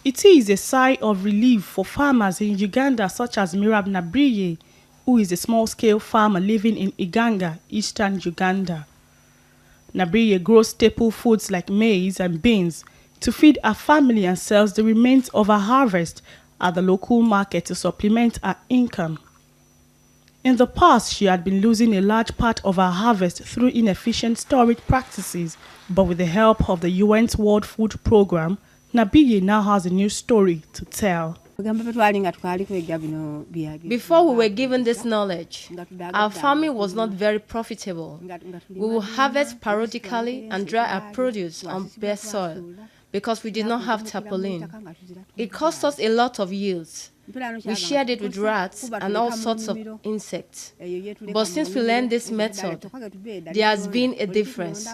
It is a sigh of relief for farmers in Uganda such as Mirab Nabriye, who is a small-scale farmer living in Iganga, eastern Uganda. Nabriye grows staple foods like maize and beans to feed her family and sells the remains of her harvest at the local market to supplement her income. In the past, she had been losing a large part of her harvest through inefficient storage practices, but with the help of the UN's World Food Programme, Nabiye now has a new story to tell. Before we were given this knowledge, our farming was not very profitable. We would harvest periodically and dry our produce on bare soil because we did not have tarpaulin. It cost us a lot of yields. We shared it with rats and all sorts of insects. But since we learned this method, there has been a difference.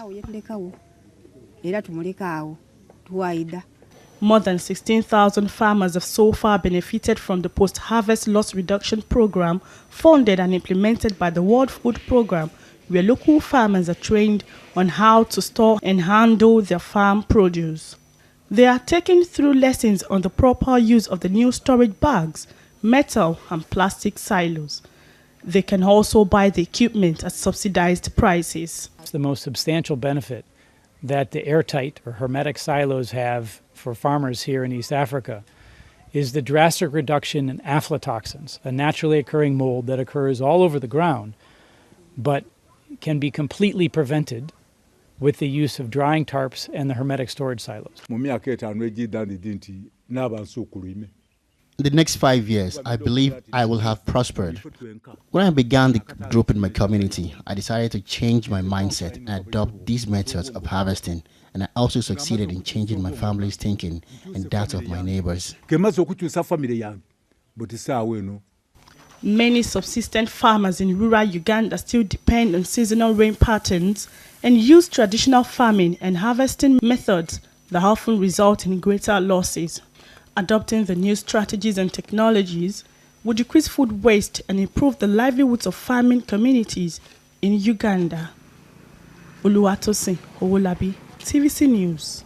More than 16,000 farmers have so far benefited from the post-harvest loss reduction program funded and implemented by the World Food Programme, where local farmers are trained on how to store and handle their farm produce. They are taken through lessons on the proper use of the new storage bags, metal and plastic silos. They can also buy the equipment at subsidized prices. It's the most substantial benefit that the airtight or hermetic silos have for farmers here in East Africa is the drastic reduction in aflatoxins, a naturally occurring mold that occurs all over the ground, but can be completely prevented with the use of drying tarps and the hermetic storage silos. In the next 5 years, I believe I will have prospered. When I began the group in my community, I decided to change my mindset and adopt these methods of harvesting, and I also succeeded in changing my family's thinking and that of my neighbors. Many subsistence farmers in rural Uganda still depend on seasonal rain patterns and use traditional farming and harvesting methods that often result in greater losses. Adopting the new strategies and technologies would decrease food waste and improve the livelihoods of farming communities in Uganda. Oluwatosin Owolabi, TVC News.